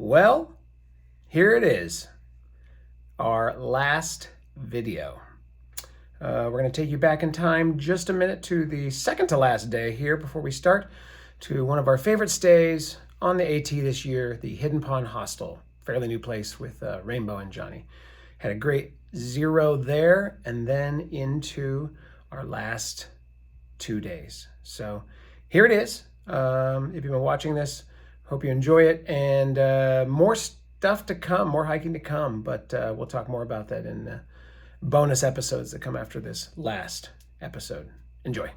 Well, here it is, our last video. We're going to take you back in time just a minute to the second to last day here before we start to one of our favorite stays on the AT this year, the Hidden Pond Hostel. Fairly new place with Rainbow and Johnny. Had a great 0 there and then into our last 2 days. So here it is. If you've been watching this, hope you enjoy it, and more stuff to come, more hiking to come, but we'll talk more about that in the bonus episodes that come after this last episode. Enjoy.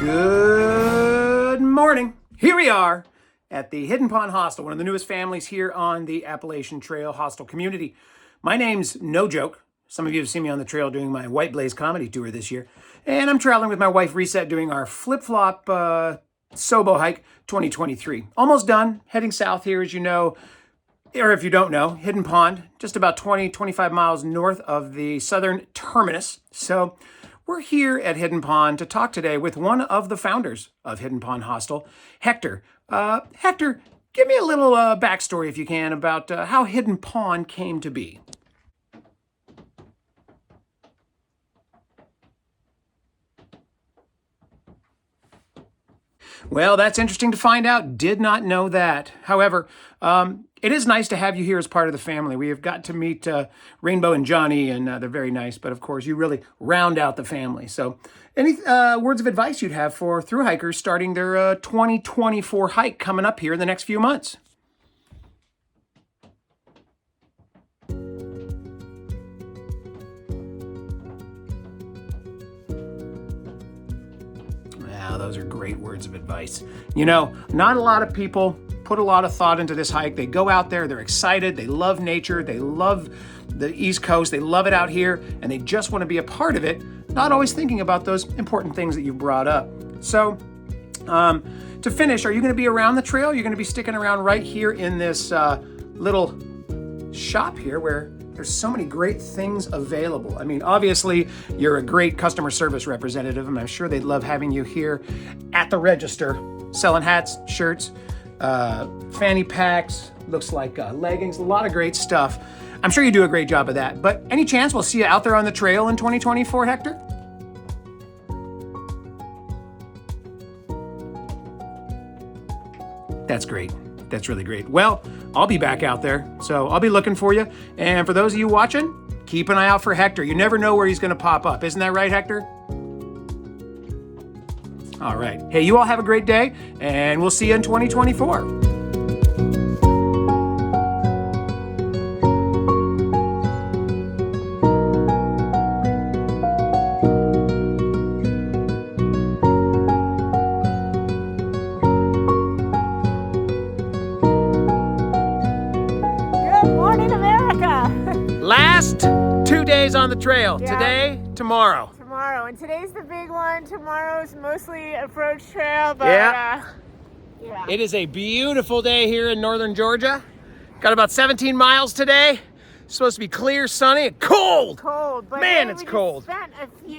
Good morning. Here we are at the Hidden Pond Hostel, one of the newest families here on the Appalachian Trail hostel community. My name's No Joke. Some of you have seen me on the trail doing my White Blaze comedy tour this year. And I'm traveling with my wife, Reset, doing our flip-flop Sobo hike 2023. Almost done. Heading south here, as you know, or if you don't know, Hidden Pond, just about 25 miles north of the southern Terminus. So we're here at Hidden Pond to talk today with one of the founders of Hidden Pond Hostel, Hector. Hector, give me a little backstory, if you can, about how Hidden Pond came to be. Well, that's interesting to find out. Did not know that. However, it is nice to have you here as part of the family. We have got to meet Rainbow and Johnny, and they're very nice. But of course, you really round out the family. So any words of advice you'd have for thru hikers starting their 2024 hike coming up here in the next few months? Wow, those are great words of advice. You know, not a lot of people put a lot of thought into this hike. They go out there, they're excited, they love nature, they love the East Coast, they love it out here, and they just want to be a part of it, not always thinking about those important things that you've brought up. So, to finish, are you going to be around the trail? You're going to be sticking around right here in this little shop here where there's so many great things available. I mean, obviously, you're a great customer service representative, and I'm sure they'd love having you here at the register, selling hats, shirts, fanny packs, looks like leggings, a lot of great stuff. I'm sure you do a great job of that. But any chance we'll see you out there on the trail in 2024, Hector? That's great. That's really great. Well, I'll be back out there, so I'll be looking for you. And for those of you watching, keep an eye out for Hector. You never know where he's going to pop up. Isn't that right, Hector? All right. Hey, you all have a great day, and we'll see you in 2024. Good morning, America. Last 2 days on the trail. Yeah. Today, tomorrow. Tomorrow, and today's the big one. Tomorrow's mostly approach trail, but Yeah. yeah. It is a beautiful day here in northern Georgia. Got about 17 miles today. It's supposed to be clear, sunny, and cold. Cold, but Man, hey, it's we cold. Just spent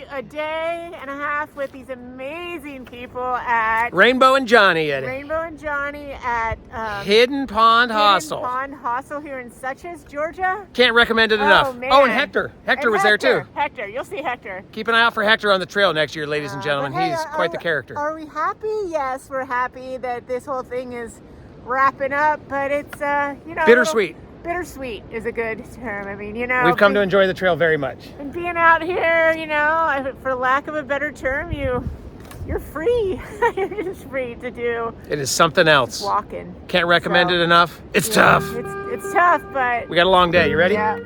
a day and a half with these amazing people at Rainbow and Johnny at Rainbow and Johnny at Hidden Pond Hostel. Hidden Pond Hostel here in Suches, Georgia. Can't recommend it enough. Man. Oh, and Hector. Hector And was there too. Hector, you'll see Hector. Keep an eye out for Hector on the trail next year, ladies and gentlemen. But hey, He's quite the character. Are we happy? Yes, we're happy that this whole thing is wrapping up, but it's Bittersweet. Bittersweet is a good term. I mean, We've come to enjoy the trail very much. and being out here, for lack of a better term, you're free. You're just free to do It is something else. walking. Can't recommend So, it enough. It's yeah, tough. It's tough, but We got a long day. You ready? yeah.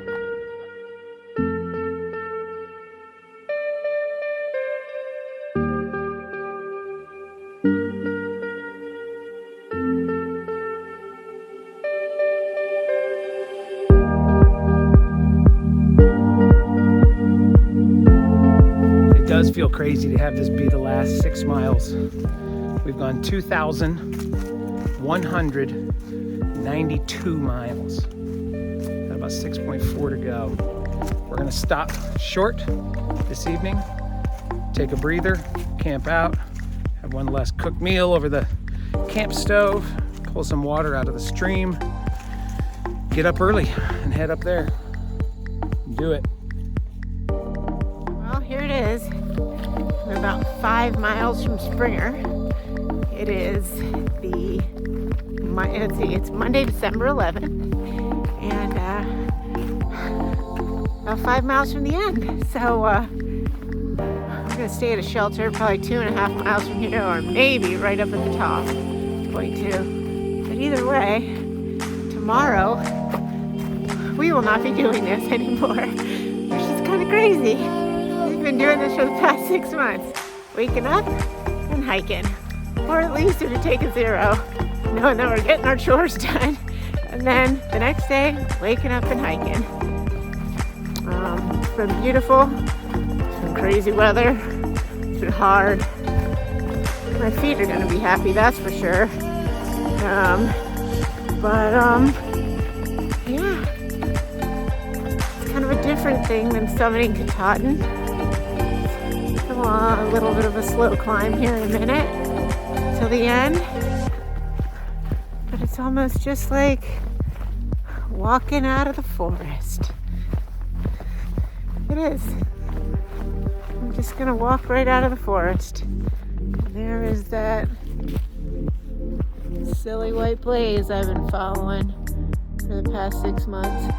does feel crazy to have this be the last 6 miles. We've gone 2,100 192 miles. Got about 6.4 to go. We're gonna stop short this evening, take a breather, camp out, have one last cooked meal over the camp stove, pull some water out of the stream, get up early and head up there. Do it. Well, here it is. We're about 5 miles from Springer. It is it's Monday, December 11th, and about 5 miles from the end. So we're gonna stay at a shelter, probably 2.5 miles from here, or maybe right up at the top, 0.2. But either way, tomorrow we will not be doing this anymore, which is kind of crazy. We've been doing this for the past 6 months, waking up and hiking, or at least if you take a 0, knowing that we're getting our chores done, and then the next day waking up and hiking. It's been beautiful. It's been crazy weather. It's been hard. My feet are gonna be happy, that's for sure. Yeah, it's kind of a different thing than summiting Katahdin. A little bit of a slow climb here in a minute till the end, but it's almost just like walking out of the forest. It is. I'm just gonna walk right out of the forest. There is that silly white blaze I've been following for the past 6 months.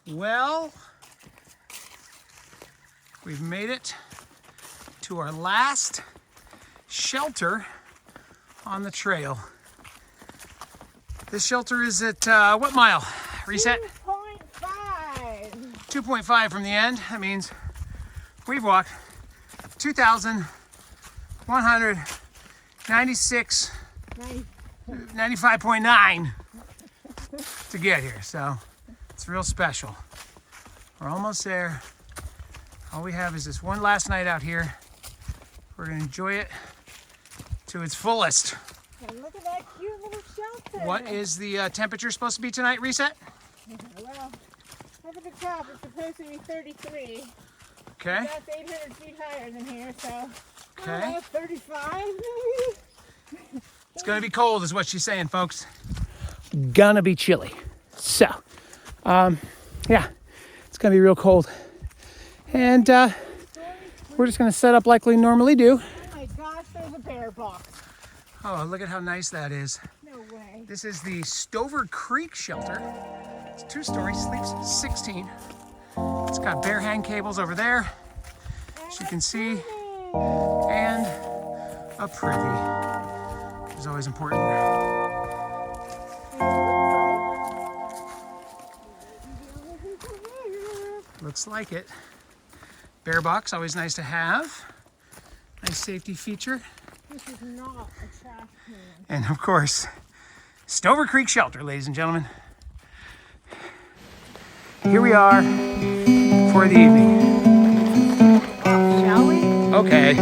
Well, we've made it to our last shelter on the trail. This shelter is at what mile? Reset? 2.5. 2.5 from the end. That means we've walked 2,196, 95.9 to get here. So it's real special. We're almost there. All we have is this one last night out here. We're gonna enjoy it to its fullest. And look at that cute little shelter. What is the temperature supposed to be tonight, Reset? Well, up at the top it's supposed to be 33. Okay. That's 800 feet higher than here, so Okay. 35 maybe? It's gonna be cold is what she's saying, folks. Gonna be chilly. So, yeah, it's gonna be real cold. And we're just gonna set up like we normally do. Oh my gosh, there's a bear box. Oh, look at how nice that is. No way. This is the Stover Creek shelter. It's 2-story, sleeps 16. It's got bear hang cables over there, as you can see, and a privy, which is always important. Looks like it. Bear box, always nice to have. Nice safety feature. This is not a trash can. And of course, Stover Creek Shelter, ladies and gentlemen. Here we are for the evening. Shall we? Okay.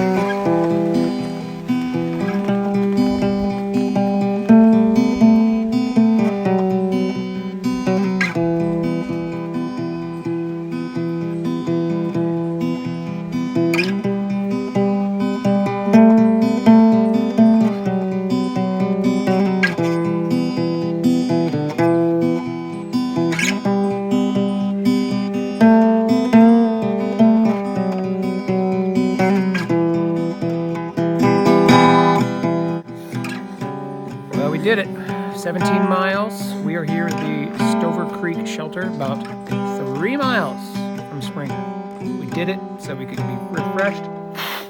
17 miles. We are here at the Stover Creek shelter, about 3 miles from Springer. We did it so we could be refreshed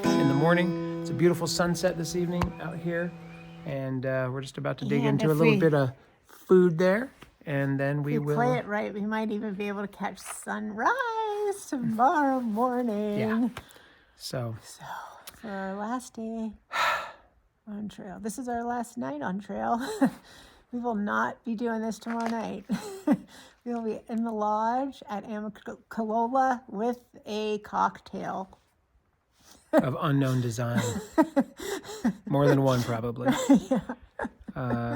in the morning. It's a beautiful sunset this evening out here, and we're just about to dig into a little bit of food there, and then we will play it right. We might even be able to catch sunrise tomorrow morning. Yeah. So for our last day on trail. This is our last night on trail. We will not be doing this tomorrow night. We will be in the lodge at Amicalola with a cocktail. Of unknown design. More than one, probably. Yeah.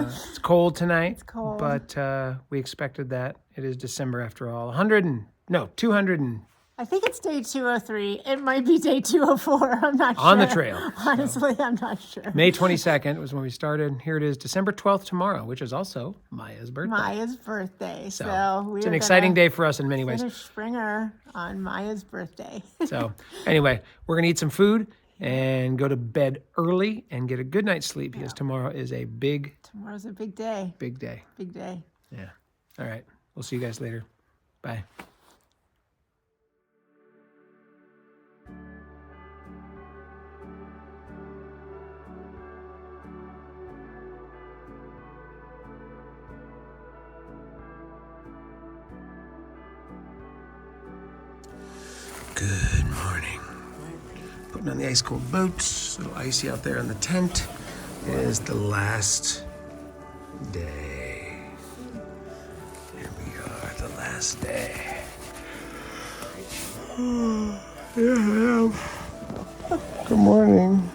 It's cold tonight. It's cold. But we expected that. It is December after all. 200 and... I think it's day 203. It might be day 204. I'm not sure. On the trail. Honestly, I'm not sure. May 22nd was when we started. Here it is, December 12th tomorrow, which is also Maya's birthday. Maya's birthday. So it's an exciting day for us in many ways. Finish Springer on Maya's birthday. So anyway, we're going to eat some food and go to bed early and get a good night's sleep because tomorrow is a big... Tomorrow's a big day. Big day. Big day. Yeah. All right. We'll see you guys later. Bye. Good morning. Putting on the ice cold boots. A little icy out there in the tent. It is the last day. Here we are, the last day. Yeah. Good morning.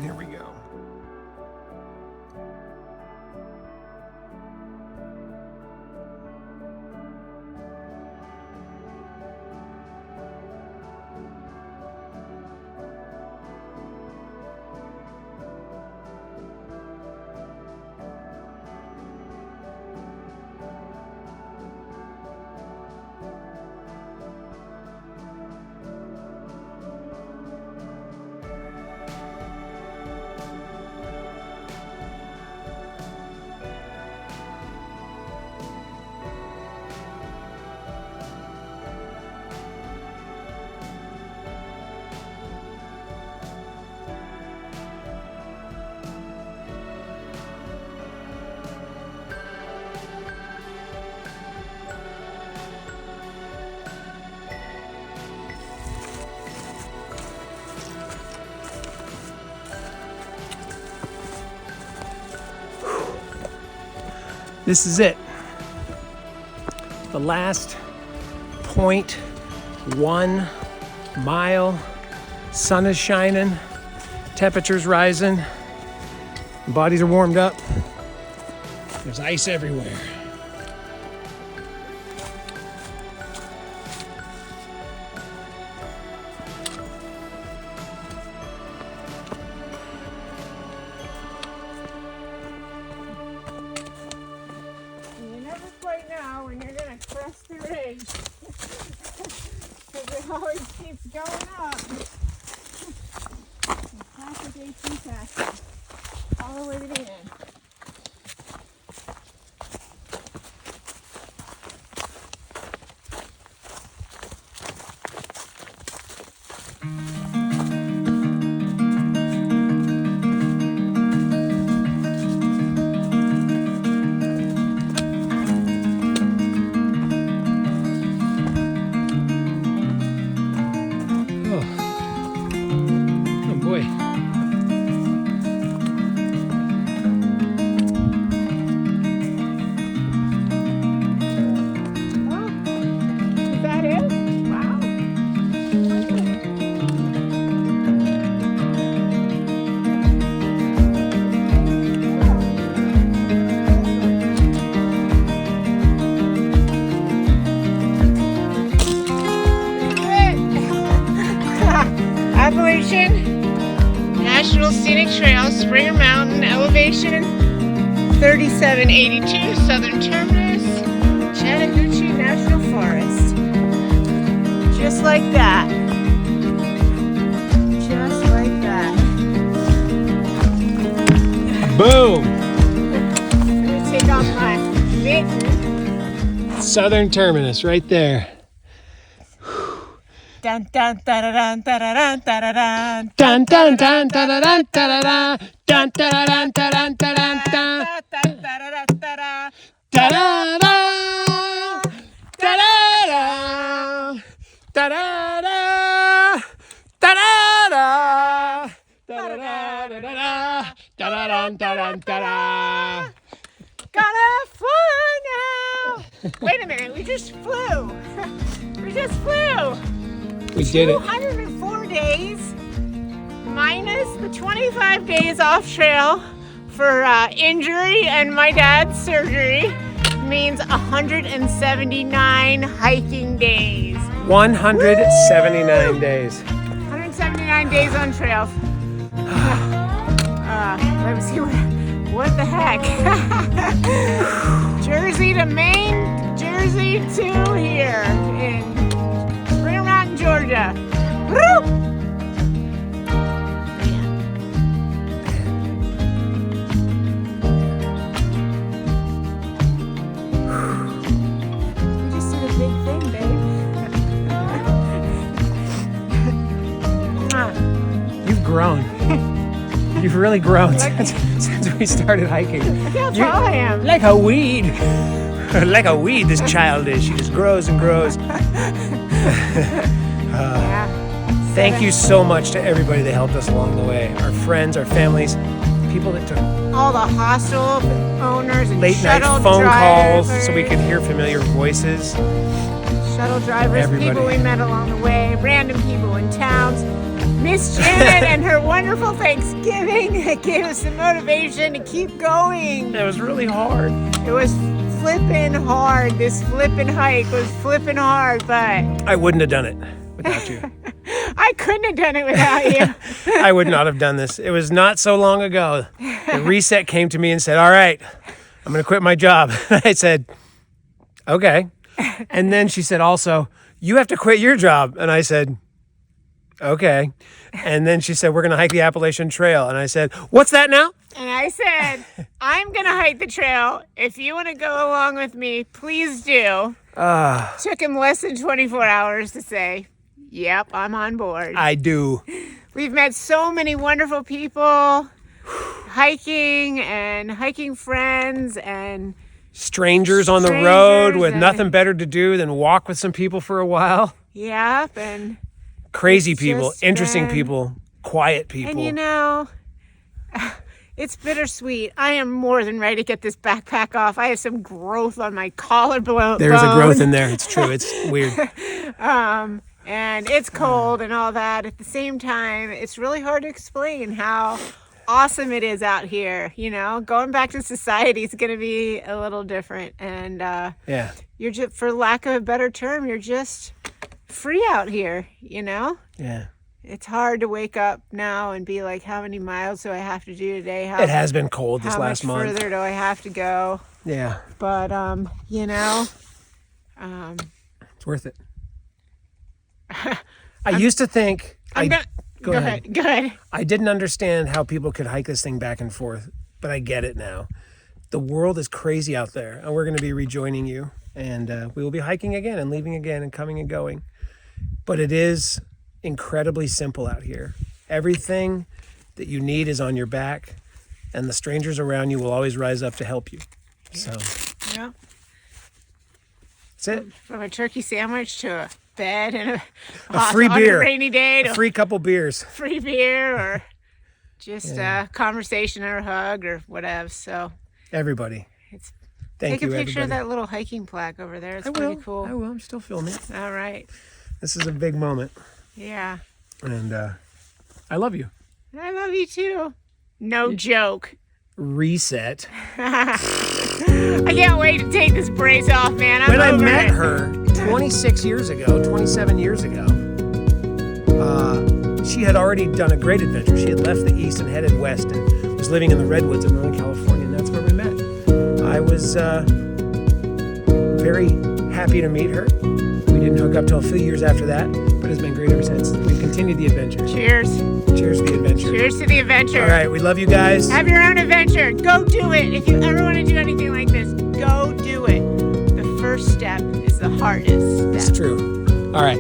Here we go. This is it. The last 0.1 mile. Sun is shining. Temperature's rising. Bodies are warmed up. There's ice everywhere. Crest the ridge because it always keeps going up. Classic AT fast all the way to the end. National Scenic Trail, Springer Mountain, elevation 3782, Southern Terminus, Chattahoochee National Forest. Just like that. Just like that. Boom! Southern Terminus right there. Dun dun dun dun dun dun dun dun Dun dun dun dun dun dun dun dun dun dun dun dun dun da da da da da da da da da da da. Gotta fly now. Wait a minute, we just flew. We just flew. We did it. 204 days minus the 25 days off trail for injury and my dad's surgery means 179 hiking days. 179 days. 179 days on trail. Let me see what the heck. Jersey to Maine, Jersey to here in Spring Mountain, Georgia. Woo! You just did a big thing, babe. You've grown. You've really grown since we started hiking. Look how tall I am. Like a weed. Like a weed, this child is. She just grows and grows. Thank you so much to everybody that helped us along the way. Our friends, our families, people that took all the hostel owners and late night shuttle phone drivers, calls so we could hear familiar voices. shuttle drivers, Everybody. people we met along the way, random people in towns. Miss Janet and her wonderful Thanksgiving that gave us the motivation to keep going. It was really hard. It was flippin' hard. This flippin' hike was flippin' hard, but I wouldn't have done it without you. I couldn't have done it without you. I would not have done this. It was not so long ago. The reset came to me and said, all right, I'm going to quit my job. I said, okay. And then she said also, you have to quit your job. And I said, okay. And then she said, we're going to hike the Appalachian Trail. And I said, what's that now? And I said, I'm going to hike the trail. If you want to go along with me, please do. Took him less than 24 hours to say, yep, I'm on board. I do. We've met so many wonderful people, hiking friends and Strangers on the road with nothing better to do than walk with some people for a while. yep, and Crazy It's people, just interesting been- people, quiet people. and you know, it's bittersweet. I am more than ready to get this backpack off. I have some growth on my collarbone. There's a growth in there. It's true. It's weird. And it's cold and all that. At the same time, it's really hard to explain how awesome it is out here. You know, going back to society is going to be a little different. And Yeah. you're just, for lack of a better term, you're just free out here, you know? Yeah. It's hard to wake up now and be like, how many miles do I have to do today? It has been cold this how last much month. further do I have to go? Yeah. But, you know, It's worth it. I used to think go ahead. Go ahead. I didn't understand how people could hike this thing back and forth, but I get it now. The world is crazy out there, and we're going to be rejoining you, and we will be hiking again and leaving again and coming and going. But it is incredibly simple out here. Everything that you need is on your back, and the strangers around you will always rise up to help you. So Yeah. that's it. From a turkey sandwich to a bed and A free beer. a rainy day to A free couple beers. free beer or just a conversation or a hug or whatever. So Everybody. it's Thank take you, a picture everybody. of that little hiking plaque over there. It's I pretty will. cool. I will. I'm still filming. All right. This is a big moment, Yeah. and I love you. I love you too. No joke. Reset. I can't wait to take this brace off, man. I'm When I over met it. her 27 years ago, she had already done a great adventure. She had left the east and headed west and was living in the redwoods of Northern California, and that's where we met. I was very happy to meet her. We didn't hook up till a few years after that, but it's been great ever since. We've continued the adventure. Cheers. Cheers to the adventure. Cheers to the adventure. All right, we love you guys. Have your own adventure. Go do it. If you ever want to do anything like this, go do it. The first first step is the hardest step. It's true. All right.